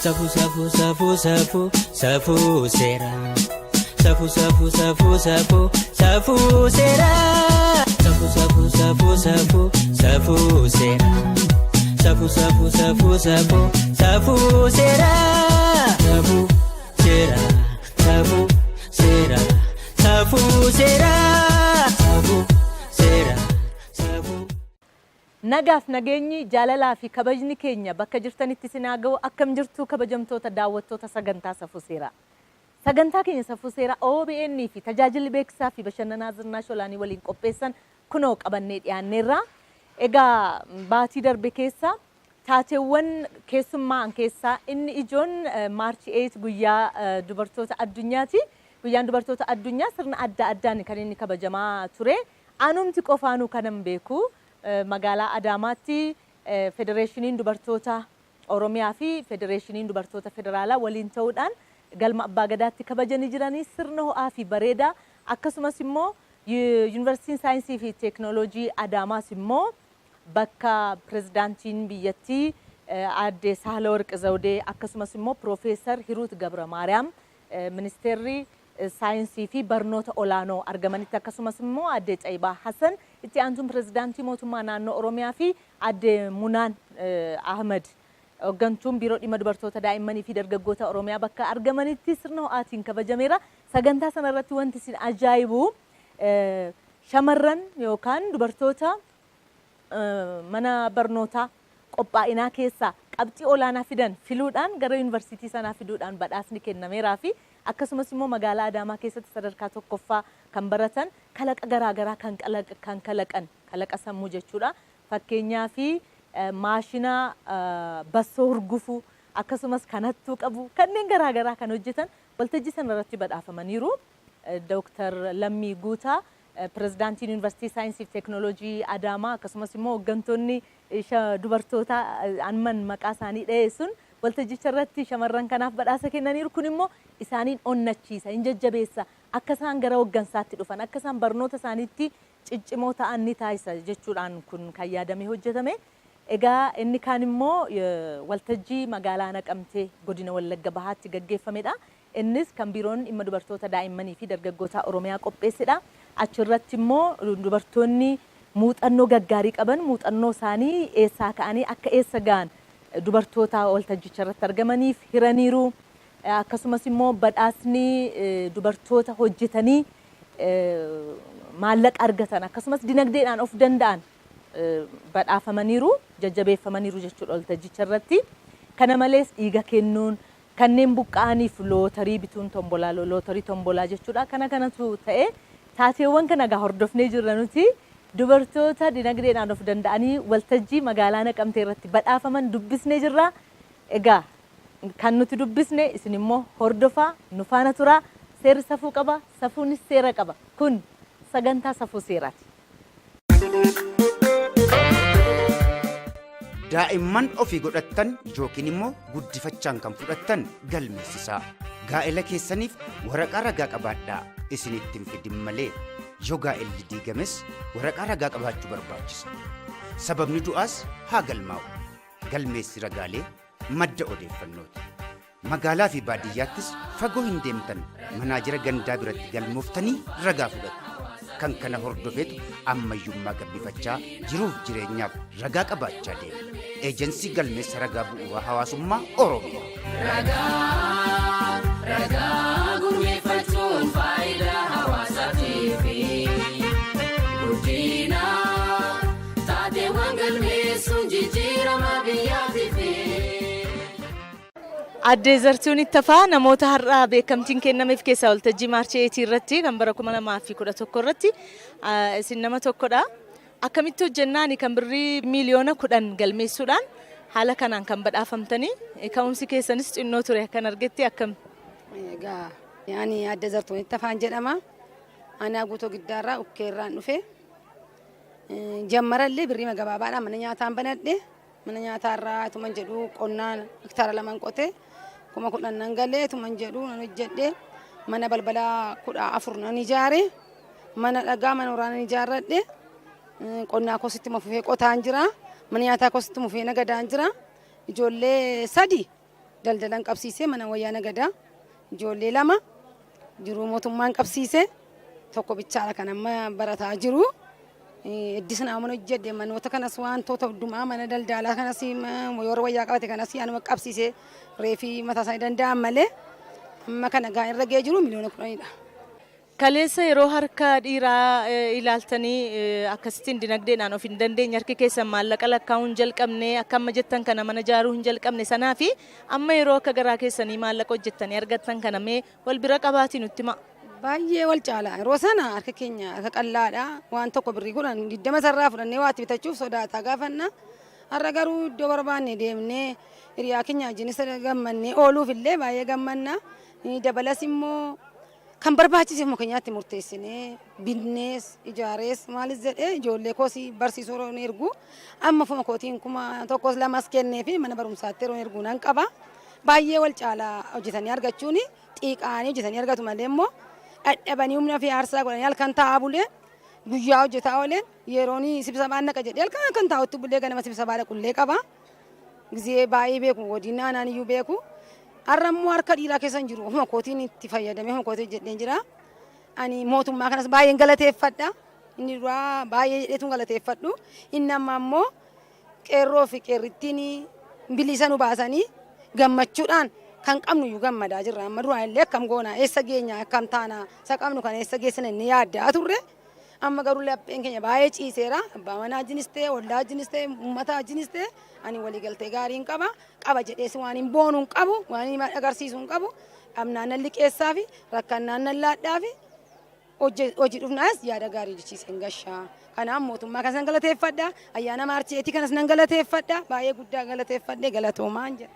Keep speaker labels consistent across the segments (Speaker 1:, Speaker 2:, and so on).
Speaker 1: Safu safu safu safu safu sera. Safu safu safu safu safu sera. Safu safu safu safu safu sera. Safu safu safu safu safu sera. Safu sera. Safu sera. Safu sera. Safu sera. Safu.
Speaker 2: Nagaaf nageenyi jaalalaa fi kabajni keenya bakka jirtanitti sinaa ga'u akkam jirtu kabajamtoota daawwattoota sagantaa Safuu Seeraa. Sagantaa keenya Safuu Seeraa OBN fi tajaajilli beeksisaa fi bashannanaa Zirnaa Sholaanii waliin qopheessan kunoo qabannee dhiyaanneerra. Egaa baatii darbe keessa taateewwan keessummaan keessaa inni ijoon Maarchi 8 guyyaa dubartoota addunyaati. Guyyaan dubartoota addunyaa sirna adda addaan kan inni kabajamaa ture. Anumti qofaanuu kanan beeku. Magaalaa Adaamaatti Federeeshiniin Dubartoota Oromiyaa fi Federeeshiniin Dubartoota Federaalaa waliin ta'uudhaan galma Abbaa Gadaatti kabajanii jiranii sirna ho'aa fi bareedaa akkasumas immoo Yuunivarsiitiin Saayinsii fi Teekinooloojii Adaamaas immoo bakka pirezidaantiin biyyattii aadde Saahilawarq Zawudee akkasumas immoo Piroofeesar Hiruut Gabra Maariyaam ministeerri saayinsii fi barnoota olaanoo argamanitti akkasumas immoo aadde Caayibaa Hasan itti aantuun pirezidaantii mootummaa naannoo Oromiyaa fi aadde Munaan Ahmed hooggantuun biiroo dhimma dubartoota daa'immanii fi dargaggoota Oromiyaa bakka argamanitti sirna ho'aatiin kabajameera. Sagantaa sana irratti wanti isin ajaa'ibu shamarran yookaan dubartoota mana barnootaa qophaa'inaa keessaa qabxii olaanaa fidan filuudhaan gara yuunivarsiitii sanaa fiduudhaan badhaasni kennameeraa fi akkasumas immoo magaalaa Adaamaa keessatti sadarkaa tokkoffaa kan baratan kalaqa garaagaraa kan kalaqan kalaqa sammuu jechuudha. Fakkeenyaa fi maashina bassoo hurgufuu akkasumas kanattuu qabu kanneen garaagaraa kan hojjetan waltajjii sana irratti badhaafamaniiru. Dr. Lammii Guutaa pirezidaantiin Yuunivarsiitii Saayinsii fi Teekinooloojii Adaamaa akkasumas immoo hooggantoonni dubartoota anman maqaa isaanii dhiyeessuun waltajjicha irratti shamarran kanaaf badhaasa kennaniiru. Kun immoo isaaniin onnachiisa, hin jajjabeessa akka isaan gara hooggansaatti dhufan akka isaan barnoota isaaniitti ciccimoo ta'an ni taasisa jechuudhaan kun kan yaadamee hojjetame. Egaa inni kaan immoo waltajjii magaalaa Naqamtee godina Wallagga Bahaatti gaggeeffamedha. Innis kan biiroon dhimma dubartoota daa'immanii fi dargaggoota Oromiyaa qopheessedha. Achirratti immoo dubartoonni muuxannoo gaggaarii qaban muuxannoo isaanii eessaa ka'anii akka eessa ga'an dubartoota waltajjicha irratti argamaniif hiraniiru. Akkasumas immoo badhaasni dubartoota hojjetanii maallaqa argatan akkasumas dinagdeedhaan of danda'an badhaafamaniiru jajjabeeffamaniiru jechuudha waltajjicha irratti. Kana malees dhiiga kennuun kanneen buqqa'aniif lootarii bituun lootarii tombolaa jechuudha. Kana kanatu ta'e taateewwan kana gaa hordofnee jirra nuti dubartoota dinagdeedhaan of danda'anii waltajjii magaalaa Naqamtee irratti badhaafaman dubbisnee jirra. Egaa kan nuti dubbisne isin immoo hordofaa nu faana turaa. Seerri safuu qaba, safuunis seera qaba. Kun sagantaa Safuu Seeraati.
Speaker 3: Daa'imman ofii godhattan yookiin immoo guddifachaan kan fudhattan galmeessisaa. Gaa'ela keessaniif waraqaa ragaa qabaadhaa isinitti hin fidin malee yoo gaa'elli diigames waraqaa ragaa qabaachuu barbaachisa. Sababni du'aas haa galmaa'u. Galmeessi ragaalee madda odeeffannooti. Magaalaa fi baadiyyaattis fagoo hin deemtan manaajira gandaa biratti galmooftanii ragaa fudhatu. Kan kana hordofeetu ammayyummaa gabbifachaa jiruuf jireenyaaf ragaa qabaachaa deema. Eejensii galmeessa ragaa bu'uuraa hawaasummaa Oromiyaa. Ragaa gurmeeffachuun faayidaa hawaasaatiif guddina taateewwan galmeessuun jijjiirama biyyaatiif.
Speaker 2: Aadde Zartuun Ittafaa namoota har'aa beekamtiin kennameef keessaa waltajjii Maarchi 8 irratti kan bara 2011 irratti isin nama tokkodha. Akkamitti hojjennaan kan birrii miliyoona 10 galmeessuudhaan haala kanaan kan badhaafamtanii ka'umsi keessanis xinnoo ture kan argetti akkam?
Speaker 4: Egaa yaani Aadde Zartuun Ittafaan jedhama. Ana guutoo giddaarraa ukkeerraan dhufe. Jammarallee birrii magabaabaadhaan mana nyaataan banadhe. Mana nyaataarraa tuman jedhu qonnaan hektaara 2 qote. Kuma 10 nan galee tuman jedhu nan hojjedhe. Mana balbalaa 14 nan ijaare. Mana dhagaa mana waraanaa ijaarradhe. Qonnaa kositti mufee qotaan jira. Mana nyaataa kositti mufee nagadaan jira. Ijoollee 3 daldalan qabsiisee mana wayyaa nagadaa ijoollee lama jiruu mootummaan qabsiisee tokko bichaadha kan amma barataa jiru. Iddisna amana hojjedhe manoota kanas wantoota hundumaa mana daldalaa kanas yeroo wayyaa qabate kanas anuma qabsiisee reefii mataa isaa danda'an malee amma kana gaa irra ga'ee jiru miliyoona 10dha.
Speaker 2: Kaleessa yeroo harka dhiiraa ilaaltanii akkasittiin dinagdeedhaan of hin dandeenye harki keessan maallaqa lakkaa'uu hin jalqabne akka amma jettan kana mana ijaaruu hin jalqabne sanaa fi amma yeroo akka garaa keessanii maallaqa hojjettanii argattan kana mee wal bira qabaatii nutti himaa.
Speaker 4: Baay'ee wal caala yeroo sana harka keenya harka qallaadha waan tokko birrii kudhan 20 sarraa fudhannee waatti bitachuuf sodaataa gaafanna har'a garuu iddoo barbaanne deemnee hiriyaa keenya wajjinis gammannee ooluuf illee baay'ee gammanna dabalas immoo kan barbaachiseef muka keenyaatti murteessinee binnees ijaarees maalis jedhee ijoollee koosii barsiisuu roon ergu amma fuma kootiin kuma tokkos lamas kennee fi mana barumsaatti roon ergu nan qaba baay'ee wal caala hojjetanii argachuun xiiqaanii hojjetanii argatu malee immoo dhadhabanii humna fi aarsaa godhanii halkan taa'aa bulee guyyaa hojjetaa ooleen yeroon sibsabaan naqa jedhee halkan kan taa'utti bulee ganama sibsabaa dhaqullee qaba gizee baay'ee beeku wadiin aanaan iyyuu beeku. Arrammoo harka dhiiraa keessa hin jiru. Ofuma kootiin itti fayyadamee ofuma kootiin jedheen jira. Ani mootummaa kanas baay'een galateeffadha. Inni duraa baay'ee jedheetuun galateeffadhu. Inni amma ammoo qeerroo fi qeerrittiin bilisa nu baasanii gammachuudhaan kan qabnu iyyuu gammadaa jirra. Amma duraan illee akkam goona eessa geenya akkam taana isa qabnu kan eessa geessina inni yaaddaa turre. Amma garuu lapheen keenya baay'ee ciiseera. Abbaa manaa wajjinis ta'e, waldaa wajjinis ta'e, uummata wajjinis ta'e ani waliigaltee gaarii hin qaba. Qaba jedhees waan hin boonu hin qabu, waan hin agarsiisu hin qabu. Dhabnaan nan liqeessaa fi rakkannaan nan laadhaa fi hojii dhufnaas yaada gaarii jechiise hin gashaa. Kanaaf mootummaa kanas nan galateeffadha. Ayyaana maarcheetii kanas nan galateeffadha. Baay'ee guddaa galateeffadhee galatoomaan jedha.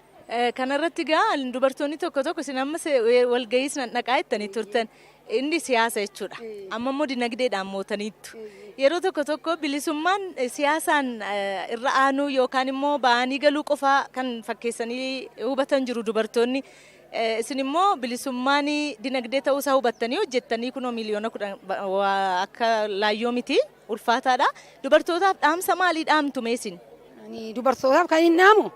Speaker 2: Kanarratti gaa dubartoonni tokko tokko isin ammas walga'iis dhaqaa jettanii turtan. Inni siyaasa jechuudha. Amma immoo dinagdeedhaan mootaniittu. Yeroo tokko tokko bilisummaan siyaasaan irra aanuu yookaan immoo ba'anii galuu qofaa kan fakkeessanii hubatan jiru dubartoonni. Isin immoo bilisummaan dinagdee ta'uu isaa hubattanii hojjettanii kunoo miliyoona 10 akka laayyoo miti ulfaataadha. Dubartootaaf dhaamsa maalii dhaamtu meesin?
Speaker 4: Dubartootaaf kan hin dhaamu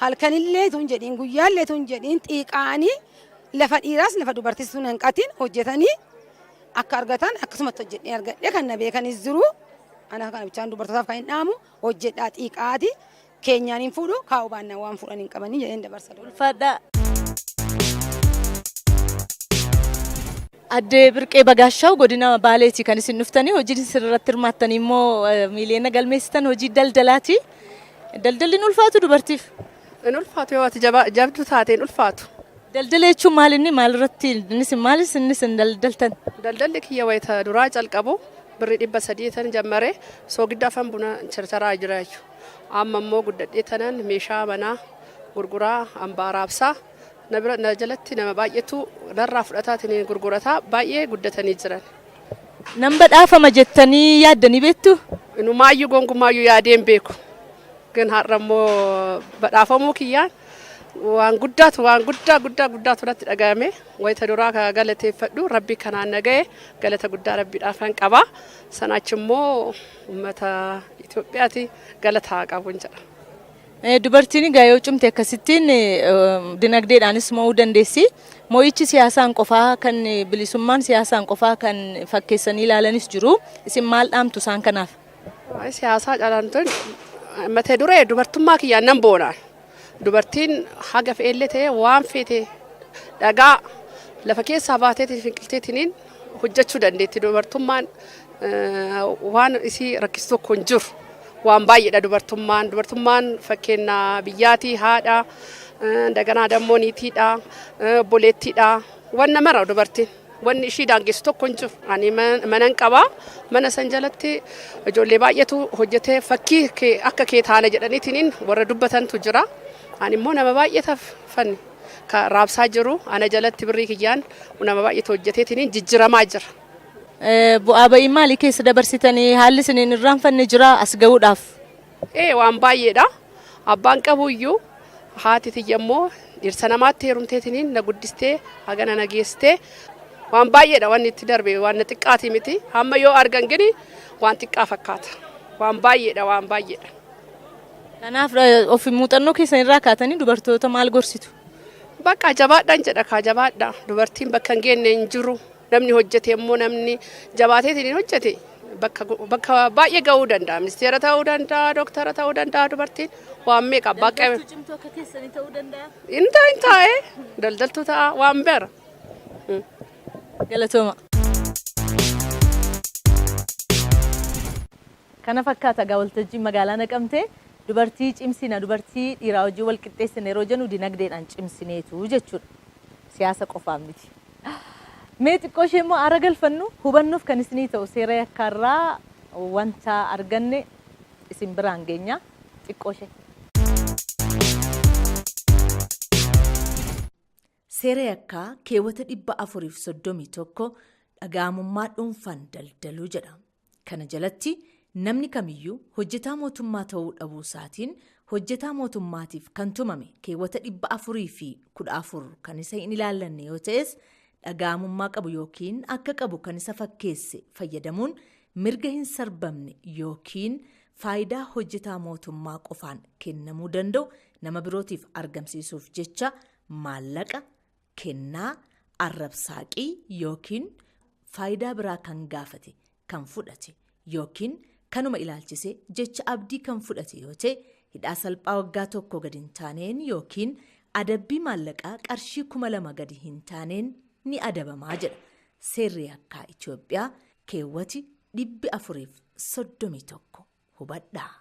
Speaker 4: halkanillee tun jedhiin guyyaallee tun jedhiin xiiqaanii lafa dhiiraas lafa dubartiis sun hanqatiin hojjetanii akka argatan akkasumatti hojjedhee argadhee kan na beekanis jiru. Ana kana bichaan dubartootaaf kan hin dhaamu hojjedhaa xiiqaati keenyaan hin fuudhu kaa'u baannaa waan fuudhan hin qabanii jedheen dabarsa.
Speaker 2: Ulfaadhaa. Adde Birqee Bagaashaaw godina Baaleeti kan isin dhuftanii hojii sirriitti hirmaattanii immoo miliyoona galmeessitan hojii daldalaati. Daldalli ni ulfaatu dubartiif?
Speaker 5: Ni ulfaatu yoo ati jabdu taateen ulfaatu.
Speaker 2: Daldala jechuun maalinni maalirratti maalis innis hin daldaltan?
Speaker 5: Daldalli kiyya wayita duraa calqabu birrii 300 jammare soogidda afaan buna charcharaa jira jechuudha. Amma immoo guddadhee tanan meeshaa manaa gurguraa hambaa raabsaa na jalatti nama baay'eetu darraa fudhataatiin gurgurataa baay'ee guddatanii jiran.
Speaker 2: Nan badhaafama jettanii yaaddanii beektu?
Speaker 5: Inumaayyuu gonkumaayyuu yaadeen beeku. Gan har'a immoo badhaafamuu kiyyaan waan guddaatu natti dhagahame wayita duraa ka galateeffadhu rabbi kanaan naga'e galata guddaa rabbiidhaaf kan qaba sanaachi immoo uummata Itoophiyaati galataa qabuun jedha.
Speaker 2: Dubartiin egaa yoo cimte akkasittiin dinagdeedhaanis mo'uu dandeessi. Mo'ichi siyaasaan qofaa kan bilisummaan siyaasaan qofaa kan fakkeessanii ilaalanis jiru. Isin maal dhaamtu isaan kanaaf?
Speaker 5: Siyaasaa calaantoon mata duree dubartummaa kiyyaan nan boonaan. Dubartiin haga fe'ellee ta'e waan feete dhagaa lafa keessaa baateetiin finqilteetiin hojjechuu dandeetti. Dubartummaan waan isii rakkisu tokko hin jiru. Waan baay'eedha dubartummaan. Dubartummaan fakkeenya biyyaatii haadha, daganaa dammoo niitiidha, obboleettiidha. Waan namara dubartiin. Wanni ishii daangessu tokko hin jiru. Ani manan qabaa. Mana san jalatti ijoollee baay'eetu hojjetee fakkii akka kee taana jedhaniitiin warra dubbatantu jira. Ani immoo nama baay'eetaaf fanni ka raabsaa jiru ana jalatti birrii kiyyaan nama baay'eetu hojjeteetiin jijjiramaa jira.
Speaker 2: Bu'aa ba'ii maalii keessa dabarsitanii haalli isiniin irraanfanne jira as ga'uudhaaf?
Speaker 5: Waan baay'eedha. Abbaan qabu iyyuu haati tiyya immoo dhirsa namaatti heerumteetiin na guddistee hagana na geessitee waan baay'eedha wanni itti darbe waan xiqqaati miti. Amma yoo argan gini waan xiqqaa fakkaata. Waan baay'eedha.
Speaker 2: Kanaaf of muuxannoo keessan irraa kaatanii dubartoota maal gorsitu?
Speaker 5: bakka jabaadhaan jedha kaa jabaadha dubartiin bakka hin geenne hin jiru namni hojjete immoo namni jabaateetiin hojjete bakka baay'ee ga'uu danda'a ministeera ta'uu danda'a dooktara ta'uu danda'a dubartiin waan meeqa bakka
Speaker 2: cimtuu akka keessanii ta'uu danda'a.
Speaker 5: hin taa'e daldaltuu ta'a waan beera.
Speaker 2: Galatooma. Kana fakkaata gaa waltajjii magaalaa Naqamtee dubartii cimsina dubartii dhiiraa hojii wal qixxeessina yeroo jennu dinagdeedhaan cimsineetu jechuudha. Siyaasa qofaan miti. Mee xiqqoo ishee immoo aara galfannu hubannuuf kan isinii ta'u seera yakkaarraa wanta arganne isin biraan geenya xiqqoo ishee. Seera yakkaa keewwata 431 dhaga'amummaa dhuunfaan daldaluu jedha. Kana jalatti namni kamiyyuu hojjetaa mootummaa ta'uu dhabuu isaatiin hojjetaa mootummaatiif kan tumame keewwata 414 kan isa hin ilaallanne yoo ta'es dhaga'amummaa qabu yookiin akka qabu kan isa fakkeesse fayyadamuun mirga hin sarbamne yookiin faayidaa hojjetaa mootummaa qofaan kennamuu danda'u nama birootiif argamsiisuuf jecha maallaqa, kennaa, arrabsaaqii yookiin faayidaa biraa kan gaafate, kan fudhate yookiin kanuma ilaalchise jecha abdii kan fudhate yoo ta'e hidhaa salphaa waggaa 1 gadi hin taaneen yookiin adabbii maallaqaa qarshii 2,000 gadi hin taaneen ni adabamaa jedha. Seerri yakkaa Itoophiyaa keewwati 431 hubadhaa.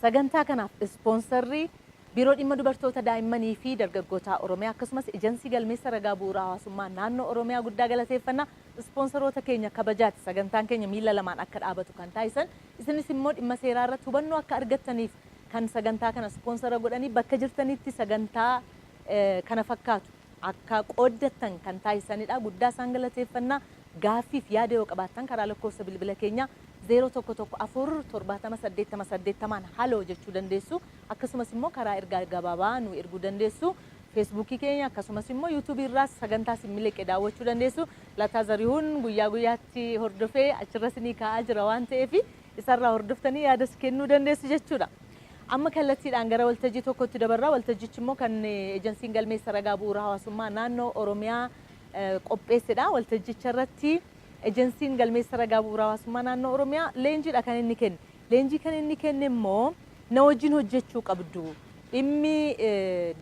Speaker 2: Sagantaa kanaaf ispoonsarrii Biiroo Dhimma Dubartoota Daa'immanii fi Dargaggoota Oromiyaa akkasumas Ejensii Galmeessa Ragaa Bu'uuraa Hawaasummaa Naannoo Oromiyaa guddaa galateeffannaa. Ispoonsaroota keenya kabajaati sagantaan keenya miila lamaan akka dhaabatu kan taasisan isinis immoo dhimma seeraa irratti hubannoo akka argattaniif kan sagantaa kana ispoonsara godhanii bakka jirtanitti sagantaa kana fakkaatu akka qooddattan kan taasisanidha. Guddaa isaan galateeffannaa. Gaaffiif yaada yoo qabaattan karaa lakkoofsa bilbila keenyaa 01147888 haloo jechuu dandeessu. Akkasumas immoo karaa ergaa gabaabaa nu erguu dandeessu. Feesbuukii keenya akkasumas immoo yuutuubii irraas sagantaa simmileqee daawwachuu dandeessu. Lataa Zarihuun guyyaa guyyaatti hordofee achirra isinii kaa'aa jira waan ta'eef isarraa hordoftanii yaadas kennuu dandeessu jechuudha. Amma kallattiidhaan gara waltajjii tokkotti dabarraa. Waltajjichi immoo kan Ejensiin Galmeessa Ragaa Bu'uuraa Hawaasummaa Naannoo Oromiyaa qopheessedha. Waltajjicha irratti Ejensiin Galmeessa Ragaa Bu'uuraa Hawaasummaa Naannoo Oromiyaa leenjiidha kan inni kenne. Leenjii kan inni kenne immoo na wajjin hojjechuu qabdu. Dhimmi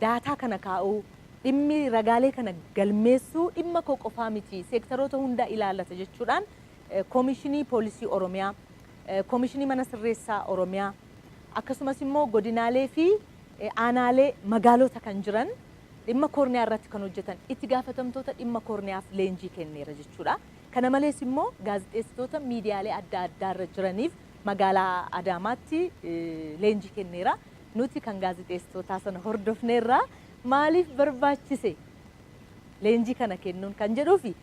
Speaker 2: daataa kana kaa'uu, dhimmi ragaalee kana galmeessuu dhimma koo qofaa miti. Seektaroota hundaa ilaallata jechuudhaan Koomishinii Poolisii Oromiyaa, Koomishinii Mana Sirreessaa Oromiyaa akkasumas immoo godinaalee fi aanaalee magaalota kan jiran dhimma koorniyaa irratti kan hojjetan itti gaafatamtoota dhimma koorniyaaf leenjii kenneera jechuudha. Kana malees immoo gaazexeessitoota miidiyaalee adda addaa irra jiraniif magaalaa Adaamaatti leenjii kenneera. Nuti kan gaazexeessitootaa sana hordofneerraa maaliif barbaachise leenjii kana kennuun kan jedhuufi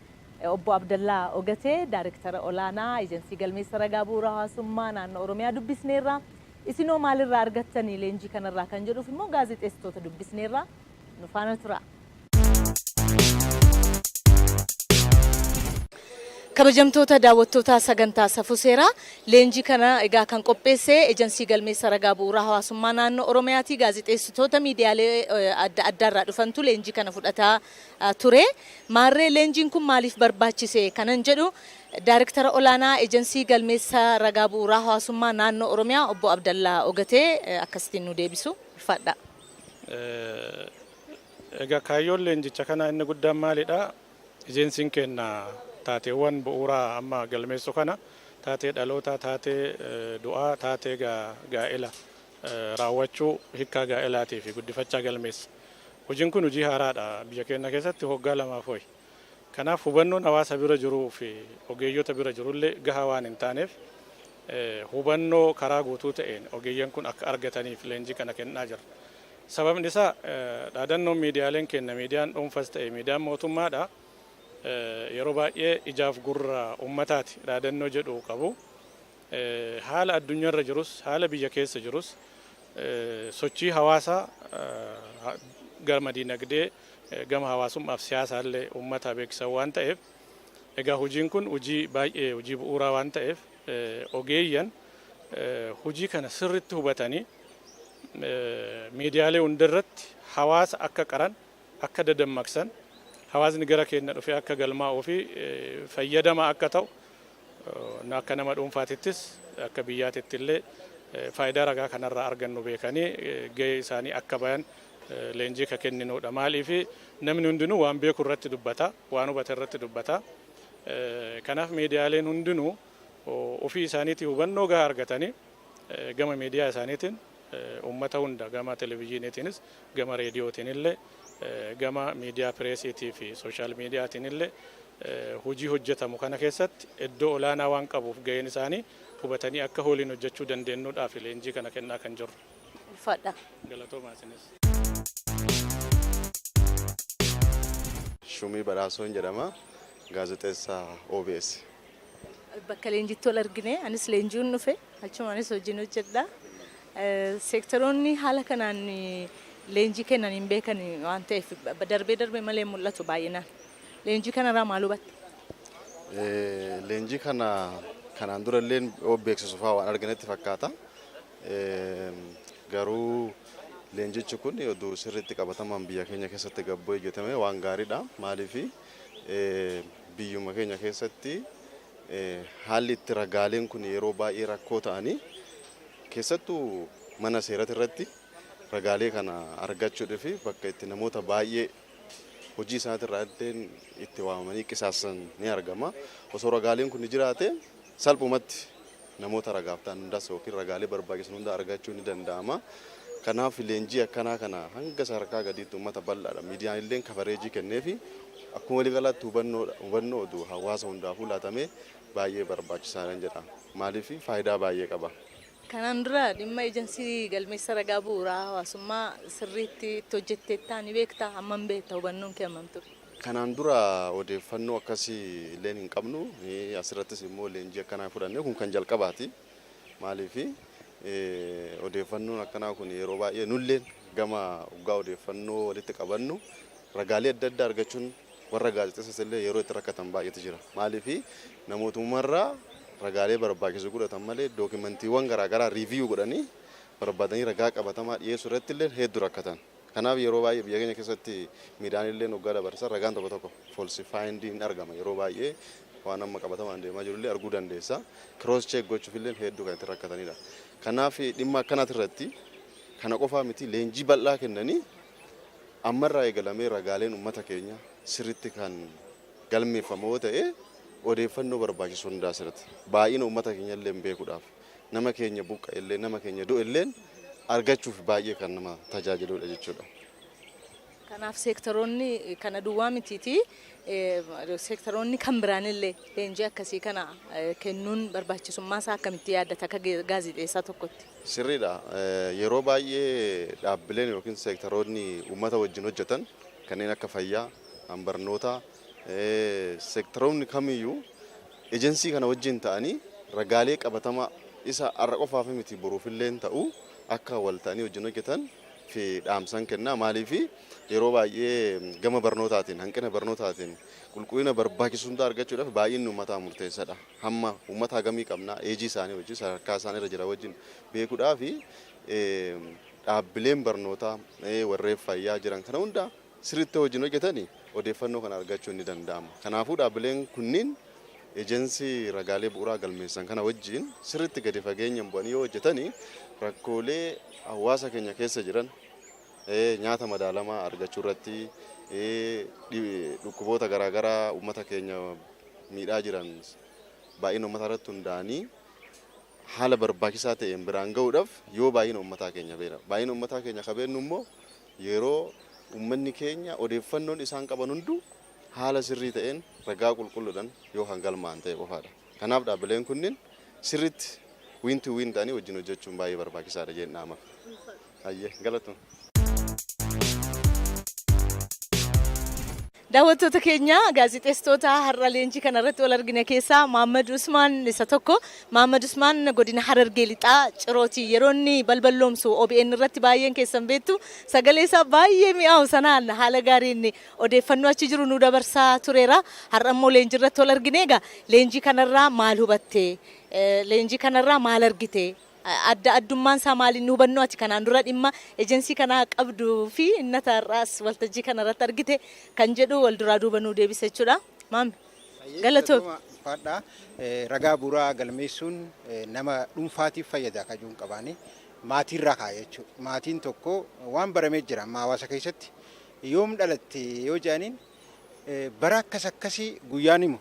Speaker 2: obbo Abdallaa Ogatee Daayirektara Olaanaa Ejensii Galmeessa Ragaa Bu'uuraa Hawaasummaa Naannoo Oromiyaa dubbisneerraa. Isinoo maalirraa argattanii leenjii kanarraa kan jedhuuf immoo gaazexeessitoota dubbisneerraa nu faana tura. Kabajamtoota daawwattoota sagantaa Safuu Seeraa leenjii kana egaa kan qopheesse Ejensii Galmeessa Ragaa Bu'uuraa Hawaasummaa Naannoo Oromiyaati. Gaazexeessitoota miidiyaalee adda addaarraa dhufantu leenjii kana fudhataa ture. Maarree leenjiin kun maaliif barbaachise kanan jedhu Daayirektara Olaanaa Ejensii Galmeessa Ragaa Bu'uuraa Hawaasummaa Naannoo Oromiyaa obbo Abdallaa Ogatee akkasitiin nu deebisu. Fadha.
Speaker 6: Egaa kaayyoon leenjicha kana inni guddaan maalidha? Ejensiin kenna taateewwan bu'uuraa amma galmeessu kana taatee dhaloota, taatee du'aa, taatee gaa'ela raawwachuu hiikkaa gaa'elaatii fi guddifachaa galmeessa. Hojiin kun hojii haaraadha biyya keenya keessatti waggaa 2 ho'i. Kanaaf hubannoon hawaasa bira jiruu fi ogeeyyota bira jirullee gahaa waan hin taaneef hubannoo karaa guutuu ta'een ogeeyyan kun akka argataniif leenjii kana kennaa jira. Sababni isaa dhaadannoon miidiyaaleen kenna miidiyaan dhuunfas ta'e miidiyaan mootummaadha. Yeroo baay'ee ijaaf gurra ummataati dhaadannoo jedhu qabu. Haala addunyaarra jirus haala biyya keessa jirus sochii hawaasaa gama dinagdee gama hawaasummaaf siyaasaallee ummata beeksisan waan ta'eef egaa hojiin kun hojii baay'ee hojii bu'uuraa waan ta'eef ogeeyyan hojii kana sirriitti hubatanii miidiyaalee hundarratti hawaasa akka qaran akka dadammaqsan hawaasni gara keenya dhufee akka galmaa'uu fi fayyadama akka ta'u akka nama dhuunfaatittis akka biyyaatitti illee faayidaa ragaa kanarraa argannu beekanii gahee isaanii akka bayan leenjii ka kenninuudha. Maaliif namni hundinuu waan beeku irratti dubbata, waan hubate irratti dubbata. Kanaaf miidiyaaleen hundinuu ofii isaaniitii hubannoo gahaa argatanii gama miidiyaa isaaniitiin uummata hunda gama televizyiiniitiinis gama reediyootiin illee gama miidiyaa pireesiitii fi sooshaal miidiyaatiin illee hojii hojjetamu kana keessatti iddoo olaanaa waan qabuuf gaheen isaanii hubatanii akka hooliin hojjechuu dandeenyuudhaaf leenjii kana kennaa kan jirru.
Speaker 2: Fadha.
Speaker 6: Galatoomaa isinis.
Speaker 7: Shumii Badhaasoon jedhama. Gaazexeessaa OBS.
Speaker 2: Bakka leenjitti wal argine anis leenjiin dhufe achumaanis hojiin hojjedha. Seektaroonni haala kanaan leenjii kennan hin beekan waan ta'eef darbee malee mul'atu baay'inaan. Leenjii kanarraa maal hubatte?
Speaker 7: Leenjii kanaan dura illee beeksisuuf waan arginetti fakkaata. Garuu leenjichi kun oduu sirriitti qabatamaan biyya keenya keessatti gabboo hojjetame waan gaariidha. Maaliif biyyuma keenya keessatti haalli itti ragaaleen kun yeroo baay'ee rakkoo ta'anii keessattuu mana seeraa irratti ragaalee kana argachuudhaaf bakka itti namoota baay'ee hojii isaaniirraa itti waamamanii qisaasan ni argama. Osoo ragaaleen kun jiraate salphumatti namoota ragaaf ta'an hundaas yookiin ragaalee barbaachisan hunda argachuu ni danda'ama. Kanaaf leenjii akkanaa kana hanga sadarkaa gadiitti uummata bal'aadha. Miidiyaan illee kabareejii kenneefi akkuma waliigalaatti hubannoo oduu hawaasa hundaafuu laatamee baay'ee barbaachisaadha jedha. Maaliif faayidaa baay'ee qaba.
Speaker 2: Kanaan dura dhimma ejensii galmeessa ragaa bu'uuraa hawaasummaa sirriitti itti hojjetteettaa ni beektaa? Hammam beektaa? Hubannoon kee hammam ture?
Speaker 7: Kanaan dura odeeffannoo akkasii illee hin qabnu. Asirrattis immoo leenjii akkanaa fudhanne kun kan jalqabaati. Maaliif odeeffannoon akkanaa kun yeroo baay'ee nulleen gama dhugaa odeeffannoo walitti qabannu ragaalee adda addaa argachuun warra gaazexeessas illee yeroo itti rakkatan baay'eetu jira. Maaliif namootummarraa ragaalee barbaachisu godhatan malee dookimantiiwwan garaagaraa riiviyuu godhanii barbaadanii ragaa qabatamaa dhiyeessuu irratti illee hedduu rakkatan. Kanaaf yeroo baay'ee biyya keenya keessatti miidhaan illee waggaa dabarsan ragaan tokko falsifaayiindiin argama. Yeroo baay'ee waan amma qabatamaan deemaa jiru illee arguu dandeessa. Kiroos cheek gochuuf illee hedduu kan itti rakkatanidha. Kanaaf dhimma akkanaati irratti kana qofaa miti leenjii bal'aa kennanii ammarraa eegalamee ragaaleen uummata keenya sirriitti kan galmeeffamu yoo ta'e odeeffannoo barbaachisu hundaa asirratti baay'ina uummata keenya illee beekuudhaaf nama keenya buqqa illee nama keenya du'e illee argachuuf baay'ee kan nama tajaajiludha jechuudha.
Speaker 2: Kanaaf seektaroonni kana duwwaa mitiiti seektaroonni kan biraan illee leenjii akkasii kana kennuun barbaachisummaa isaa akkamitti yaaddata akka gaazexeessaa tokkotti?
Speaker 7: Sirriidha. Yeroo baay'ee dhaabbileen yookiin seektaroonni uummata wajjin hojjetan kanneen akka fayyaa, barnoota seektaroonni kamiyyuu ejensii kana wajjin ta'anii ragaalee qabatamaa isa har'a qofaaf miti boruufillee ta'u akka wal ta'anii wajjin hojjetan fi dhaamsan kennaa. Maaliif yeroo baay'ee gama barnootaatiin hanqina barnootaatiin qulqullina barbaachisu hunda argachuudhaaf baay'inni uummataa murteessaadha. Hamma uummata hagamii qabnaa eejii isaanii wajjin sadarkaa isaanii irra jira wajjin beekuudhaaf dhaabbileen barnootaa warreen fayyaa jiran kana hunda sirriitti wajjin hojjetanii odeeffannoo kana argachuun ni danda'ama. Kanaafuu dhaabbileen kunniin ejensii ragaalee bu'uuraa galmeessan kana wajjin sirriitti gadi fageenyaan bu'anii yoo hojjetanii rakkoolee hawaasa keenya keessa jiran nyaata madaalamaa argachuu irratti dhukkuboota garaagaraa uummata keenya miidhaa jiran baay'ina uummataa irratti hundaa'anii haala barbaachisaa ta'een biraan ga'uudhaaf yoo baay'ina uummataa keenya beekna. Baay'ina uummataa keenya kabeennu immoo yeroo uummanni keenya odeeffannoon isaan qaban hundu haala sirrii ta'een ragaa qulqulluudhaan yoo hangalmaan ta'e qofaadha. Kanaaf dhaabbileen kunniin sirriitti wiinti wiin ta'anii wajjin hojjechuun baay'ee barbaachisaadha jennaama. Hayyee galatoon.
Speaker 2: Daawwattoota keenya gaazexeessitoota har'a leenjii kana irratti wal argine keessaa Mahammad Usmaan isa tokko. Mahammad Usmaan godina Harargee lixaa Cirooti yeroo inni balballoomsu OBN irratti baay'een keessan beektu sagalee isaa baay'ee mi'aawu sanaan haala gaariin odeeffannoo achi jiru nu dabarsaa tureera. Har'a immoo leenjii irratti wal argine egaa leenjii kanarraa maal hubatte? Leenjii kanarraa maal argite? adda addummaan isaa maaliin hubannoo ati kanaan dura dhimma ejensii kanaa qabduu fi inni tarraas waltajjii kanarratti argite kan jedhu wal duraa duuba nuu deebise jechuudha. Maami galatoomi.
Speaker 8: Fadhaa ragaa bu'uuraa galmeessuun nama dhuunfaatiif fayyada kajuun qabaani maatiirraa kaa'e jechuudha. Maatiin tokko waan baramee jira amma hawaasa keessatti yoom dhalatte yoo jedhaniin bara akkas akkasii guyyaan himu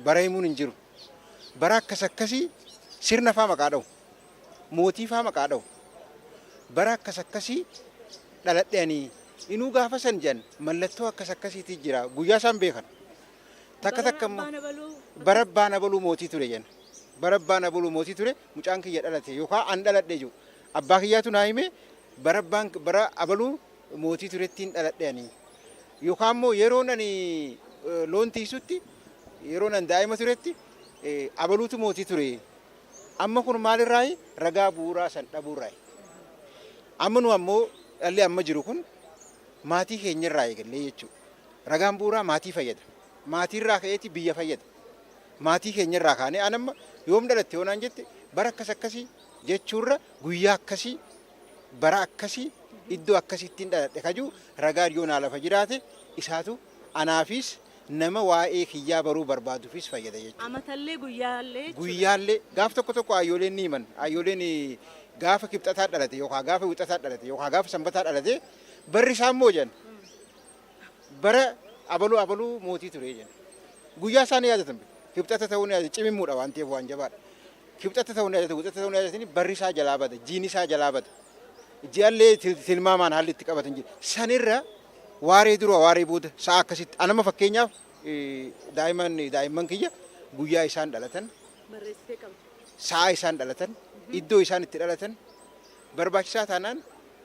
Speaker 8: bara himuun hin jiru. Bara akkas akkasii sirna faa maqaa dha'u mootii faa maqaa dha'u bara akkas akkasii dhaladheanii inuu gaafa san jedhan mallattoo akkas akkasiitii jira guyyaa isaan beekan. Takka takka bara abbaan abaluu mootii ture jenna. Bara abbaan abaluu mootii ture mucaan kiyya dhalate yookaan an dhaladhe jiru. Abbaa kiyyaatu naa hime bara abaluu mootii turettiin dhaladheanii. Yookaan immoo yeroo ani loon tiisutti yeroo ani daa'ima turetti abaluutu mootii ture. Amma kun maalirraayi ragaa bu'uuraa san dhabuurraayi. Amma nu ammoo dhalli amma jiru kun maatii keenyarraa eegallee jechuudha. Ragaan bu'uuraa maatii fayyada. Maatirraa ka'eeti biyya fayyada. Maatii keenyarraa kaanee anamma yoom dhalatte yoonaan jette bara akkas akkasii jechuurra guyyaa akkasii bara akkasii iddoo akkasittiin dhaladhe kajuu ragaan yoo naa lafa jiraate isaatu anaafis nama waa'ee kiyyaa baruu barbaaduufis fayyada jechuudha.
Speaker 2: Amatallee guyyaallee.
Speaker 8: Guyyaallee gaaf tokko ayyooleen ni himan ayyooleen gaafa kibxataa dhalate yookaan gaafa wixataa dhalate yookaan gaafa sanbataa dhalate barri isaan moo jedhan bara abaluu mootii ture jenna. Guyyaa isaanii yaadatan kibxata ta'uun yaadatan cimimmuudha waan ta'eef waan jabaadha. Kibxata ta'uun yaadatan wixata ta'uun yaadatan barri isaa jalaa bada jiini isaa jalaa bada. Ji'allee tilmaamaan haalli itti qabatan jira. Sanirra waaree dura waaree booda sa'a akkasitti anama fakkeenyaaf daa'imman kiyya guyyaa isaan dhalatan sa'a isaan dhalatan iddoo isaan itti dhalatan barbaachisaa taanaan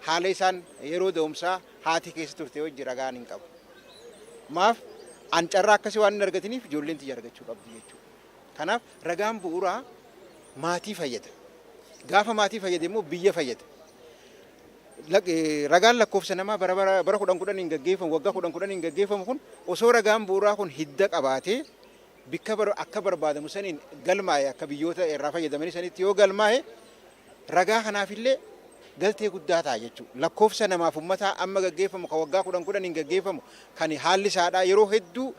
Speaker 8: haala isaan yeroo da'umsaa haati keessa turte wajji ragaan hin qabu. Maaf an carraa akkasii waan hin argatiniif ijoolleen tiyya argachuu qabdi jechuudha. Kanaaf ragaan bu'uuraa maatii fayyada. Gaafa maatii fayyade immoo biyya fayyada. Ragaan lakkoofsa namaa bara kudhan gaggeeffamu waggaa kudhan gaggeeffamu kun osoo ragaan bu'uuraa kun hidda qabaatee bikka akka barbaadamu saniin galmaa'e akka biyyoota irraa fayyadamanii sanitti yoo galmaa'e ragaa kanaafillee galtee guddaa ta'a jechuudha. Lakkoofsa namaaf uummataa amma gaggeeffamu kan waggaa kudhan gaggeeffamu kan haalli isaadhaa yeroo hedduu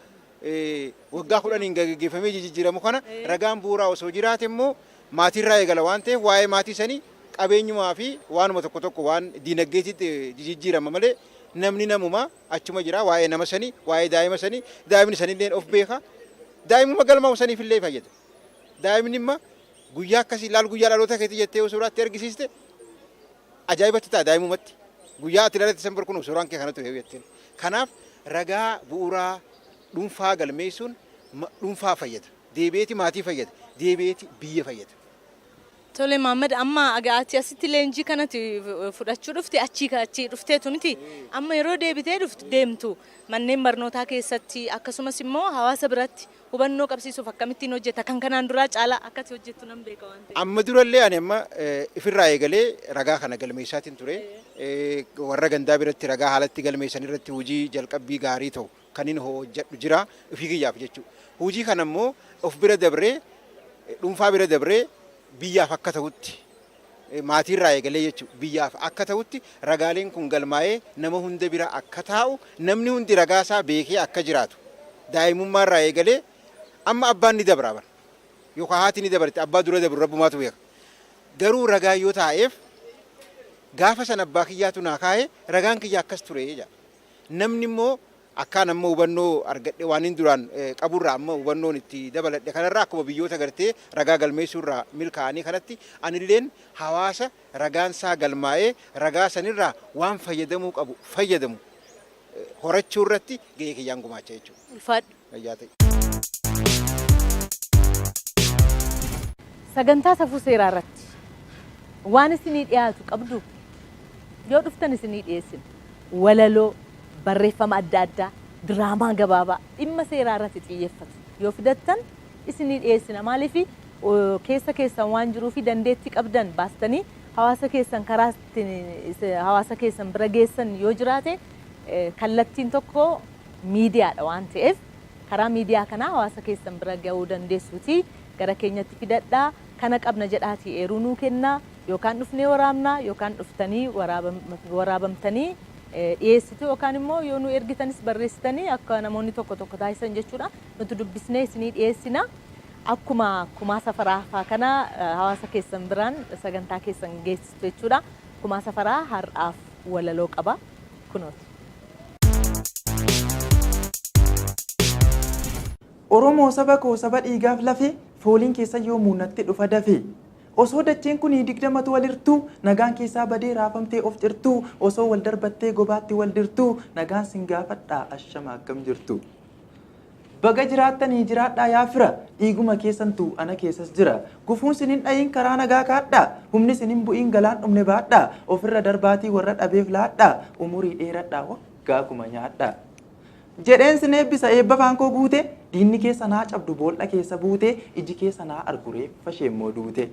Speaker 8: waggaa kudhan gaggeeffamee jijjiiramu kana ragaan bu'uuraa osoo jiraate immoo maatiirraa eegala waan ta'eef waa'ee maatii sanii qabeenyumaa fi waanuma tokko waan diinagdeetitti jijjiirama malee namni namuma achuma jira waa'ee nama sanii waa'ee daa'ima sanii daa'imni sanillee of beeka daa'imuma galmaa'u saniifillee fayyada. Daa'imni imma guyyaa akkasii guyyaa dhaloota keetii jettee suuraatti argisiiste ajaa'ibatti ta'a daa'imumatti guyyaa ati dhalate san barkunu suuraan kee kanatu jetteen. Kanaaf ragaa bu'uuraa dhuunfaa galmeessuun dhuunfaa fayyada. Deebi'eeti maatii fayyada. Deebi'eeti biyya fayyada.
Speaker 2: Tole Maammed amma ati asitti leenjii kanatti fudhachuu dhufte achii dhufteetu miti amma yeroo deebitee deemtu manneen barnootaa keessatti akkasumas immoo hawaasa biratti hubannoo qabsiisuuf akkamittiin hojjetta kan kanaan duraa caalaa akkati hojjettu nan beeka waan ta'eef. Amma
Speaker 8: durallee ani amma ifirraa eegalee ragaa kana galmeessaatiin ture warra gandaa biratti ragaa haalatti galmeessan irratti hojii jalqabbii gaarii ta'u kan inni hojjedhu jira ofii kiyyaaf jechuudha. Hojii kana immoo of bira dabree dhuunfaa bira dabree biyyaaf akka ta'utti maatiirraa eegalee jechuudha biyyaaf akka ta'utti ragaaleen kun galmaa'ee nama hunda bira akka taa'u namni hundi ragaasaa beekee akka jiraatu daa'imummaarraa eegalee amma abbaan ni dabraa bara yookaan haati ni dabarti abbaa dura dabru rabbumaatu beeka garuu ragaa yoo taa'eef gaafa san abbaa kiyyaatu naa kaa'ee ragaan kiyya akkas ture jedha namni immoo akkaan amma hubannoo argadhe waan hin duraan qaburraa amma hubannoon itti dabaladhe kanarraa akkuma biyyoota gartee ragaa galmeessuurraa milkaa'anii kanatti anilleen hawaasa ragaansaa galmaa'ee ragaa sanirraa waan fayyadamuu qabu fayyadamu horachuu irratti gahee kiyyaan gumaacha jechuudha.
Speaker 2: Ulfaadhu. Sagantaa safuu seeraa irratti waan isinii dhiyaatu qabdu yoo dhuftan isinii dhiyeessin walaloo barreeffama adda addaa diraamaa gabaabaa dhimma seeraa irratti xiyyeeffatu yoo fidattan isinii dhiyeessina maaliif keessa keessan waan jiruu fi dandeettii qabdan baastanii hawaasa keessan karaa hawaasa keessan bira geessan yoo jiraate kallattiin tokko miidiyaadha waan ta'eef karaa miidiyaa kanaa hawaasa keessan bira ga'uu dandeessuuti gara keenyatti fidadhaa kana qabna jedhaati eeruu nuu kennaa yookaan dhufnee waraabnaa yookaan dhuftanii waraabamtanii dhiyeessitu yookaan immoo yoo nu ergitanis barreessitanii akka namoonni tokko tokko taasisan jechuudha. Nuti dubbisnee isinii dhiyeessina. Akkuma kumaa safaraa faa kana hawaasa keessan biraan sagantaa keessan geessistu jechuudha. Kumaa safaraa har'aaf walaloo qaba. Kunooti.
Speaker 9: Oromoo saba koo saba dhiigaaf lafee fooliin keessa yoo muunatti dhufa dafee. Osoo dacheen kun 20 walirtuu nagaan keessaa badee raafamtee of cirtuu osoo wal darbattee gobaatti wal dirtuu nagaan sin gaafadhaa ashama akkam jirtu. Baga jiraattanii jiraadhaa yaa fira dhiiguma keessantu ana keessas jira gufuun sinin dhayin karaa nagaa kaadhaa humni sinin bu'iin galaan dhumne baadhaa ofirra darbaatii warra dhabeef laadhaa umurii dheeradhaa waggaa kuma nyaadhaa. Jedheen sin eebbisa eebba faankoo guute diinni keessa naa cabdu boolla keessa buute iji keessa naa arguree fasheemmoo duute.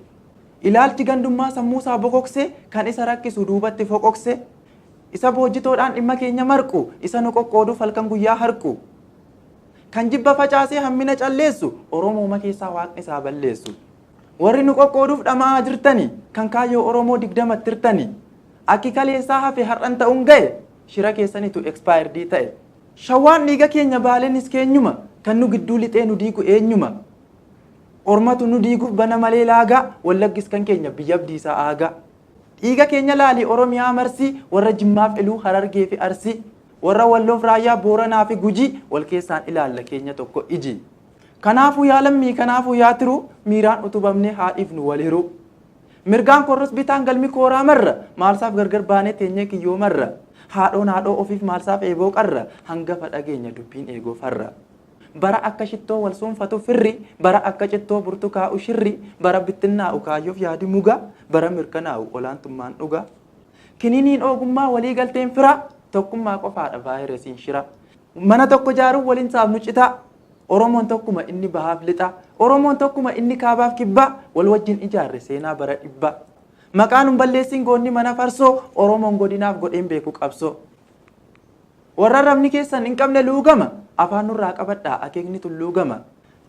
Speaker 9: Ilaalchi gandummaa sammuu isaa boqoqse kan isa rakkisu duubatti foqoqse isa boojjitoodhaan dhimma keenya marqu isa nu qoqqooduuf halkan guyyaa harqu kan jibba facaasee hammina calleessu Oromooma keessaa waaqni isaa balleessu warri nu qoqqooduuf dhama'aa jirtani kan kaayyoo Oromoo 20 tirtani akki kaleessaa hafe har'an ta'uun ga'e shira keessanitu expaayirdii ta'e shawwaan dhiiga keenya baaleenis keenyuma kan nu gidduu lixee nu diigu eenyuma. Ormatu nu diiguuf bana malee laagaa wallaggis kan keenya biyya abdiisaa aagaa. Dhiiga keenya laali Oromiyaa marsii warra Jimmaaf iluu Harargee fi Arsii warra Walloof Raayyaa Booranaa fi Gujii wal keessaan ilaalla keenya tokko iji. Kanaafuu yaa lammii kanaafuu yaa tiruu miiraan utubamnee haadhiif nu wal hiruu. Mirgaan korros bitaan galmi kooraa marra maalsaaf gargar baanee teenyee kiyyoo marra. Haadhoo ofiif maalsaaf eeboo qarra hangafa dhageenya dubbiin eegoo farra. Bara akka shittoo wal suunfatu firri bara akka cittoo burtukaa'u shirri bara bittinnaa'u kaayyoof yaadi muga bara mirkanaa'u olaantummaan dhuga. Kiniiniin ogummaa walii galteen fira tokkummaa qofaadha vaayirasiin shira. Mana tokko jaaruuf waliin saafnu cita Oromoon tokkuma inni bahaaf lixa Oromoon tokkuma inni kaabaaf kibba wal wajjin ijaarre seenaa bara dhibba. Maqaan balleessin goonni mana farsoo Oromoon godinaaf godheen beeku qabsoo. Warra rabni keessan hin qabne luugama afaan nurraa qabadhaa akeekni tulluu gama.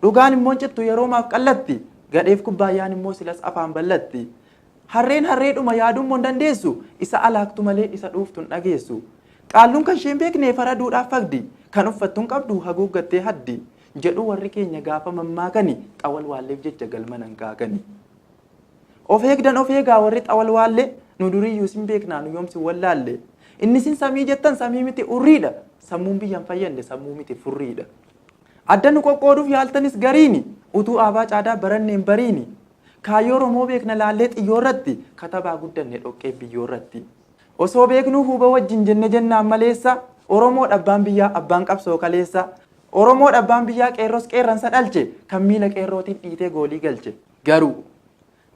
Speaker 9: Dhugaan immoo cittu yeroo maaf qallatti gadheef kubbaayyaan immoo silas afaan ballatti. Harreen harreedhuma yaadummoo dandeessu isa alaaktu malee isa dhuuftun dhageessu. Qaalluun kan isheen beeknee faraduudhaaf fagdi kan uffattuun qabdu haguuggattee haddi jedhu warri keenya gaafa mammaakani xawal waalleef jecha galma nan kaakani. Of eegdan of eegaa warri xawal waallee nu duriyyuu sin beeknaa nu yoomsi wallaalle. Inni sin samii jettan samii miti urriidha sammuun biyyan fayyanne sammuu miti furriidha. Adda nu qoqqooduuf yaaltanis gariini utuu aabaa caadaa baranneen bariini. Kaayyoo Oromoo beekna laallee xiyyoorratti katabaa guddanne dhoqqee biyyoorratti. Osoo beeknuu huba wajjin jenne jennaan maleessa Oromoo dhabbaan biyyaa abbaan qabsoo kaleessa. Oromoo dhabbaan biyyaa qeerros qeerransa dhalche kan miila qeerrootiin dhiitee goolii galche.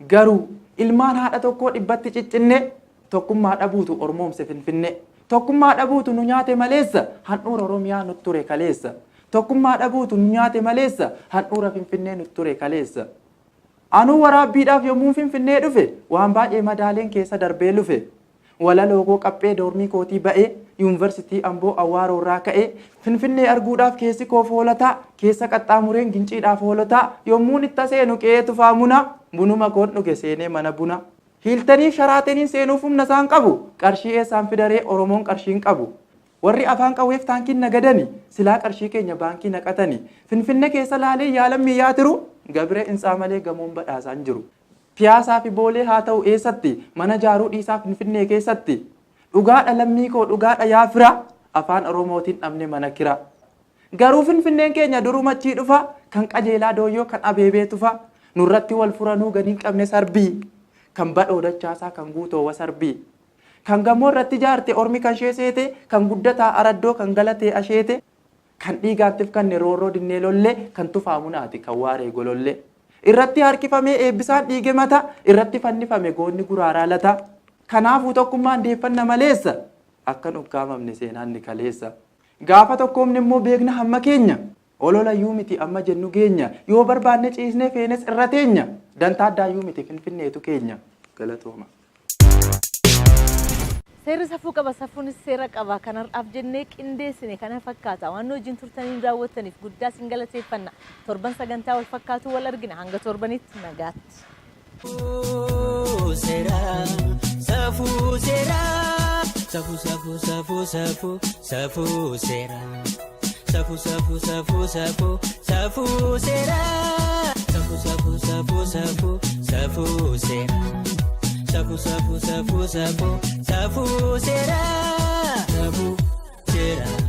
Speaker 9: Garuu ilmaan haadha tokkoo dhibbatti ciccinne tokkummaa dhabuutu ormoomse finfinne. Tokkummaa dhabuutu nu nyaate maleessa handhuura Oromiyaa nutti ture kaleessa. Tokkummaa dhabuutu nu nyaate maleessa handhuura Finfinnee nutti ture kaleessa. Anuu waraabbiidhaaf yommuu Finfinnee dhufe waan baay'ee madaaleen keessa darbee lufe. Wala loogoo qaphee doormii kootii ba'ee yuunivarsiitii Amboo Awwaaroo irraa ka'ee Finfinnee arguudhaaf keessi koo foolataa keessa qaxxaamureen ginciidhaaf hoolotaa yommuun itti seenu qe'ee tufaamuna bunuma koon dhuge seenee mana buna. Hiiltanii sharaataniin seenuuf humna isaan qabu qarshii eessaan fidaree Oromoon qarshiin qabu. Warri afaan qawweef taankiin nagadani silaa qarshii keenya baankii naqatani Finfinnee keessa laalee yaalammii yaa tiru Gabiree Insaa malee gamoon badhaasaan jiru. Piyaasaa fi boolee haa ta'u eessatti mana jaaruu dhiisaa Finfinnee keessatti dhugaadha lammii koo dhugaadha yaa fira afaan Oromootiin dhabne mana kira. Garuu Finfinneen keenya durumachii dhufa kan qajeelaa dooyyoo kan abeebee tufa nurratti wal furanuu gadiin qabne sarbii kan badhoo dachaasaa kan guutoo wasarbii. Kan gamoo irratti jaarte ormi kan sheeseete kan guddataa araddoo kan galatee asheete kan dhiigaattiif kan roorroo dinnee lolle kan tufaamunaati kan waaree gololle. Irratti harkifamee eebbisaan dhiige mata irratti fannifame goonni guraaraa lata. Kanaafuu tokkummaan deeffanna maleessa akka dhukkaamamne seenaan ni kaleessa. Gaafa tokkoomne immoo beekna hamma keenya ololayyuu miti amma jennu geenya yoo barbaanne ciisnee feenes irra teenya dantaa addaayyuu miti Finfinneetu keenya galatooma.
Speaker 2: Seerri safuu qaba safuunis seera qaba kan har'aaf jennee qindeessine kana fakkaata waan hojiin turtanii daawwattaniif guddaa sin galateeffanna torban sagantaa wal fakkaatu wal argina hanga torbanitti nagaatti.
Speaker 1: sera, safu sera. Safu safu safu safu safu sera. Safu safu safu safu safu sera. Safu safu safu safu safu sera. Safu safu safu safu safu sera. Safu sera.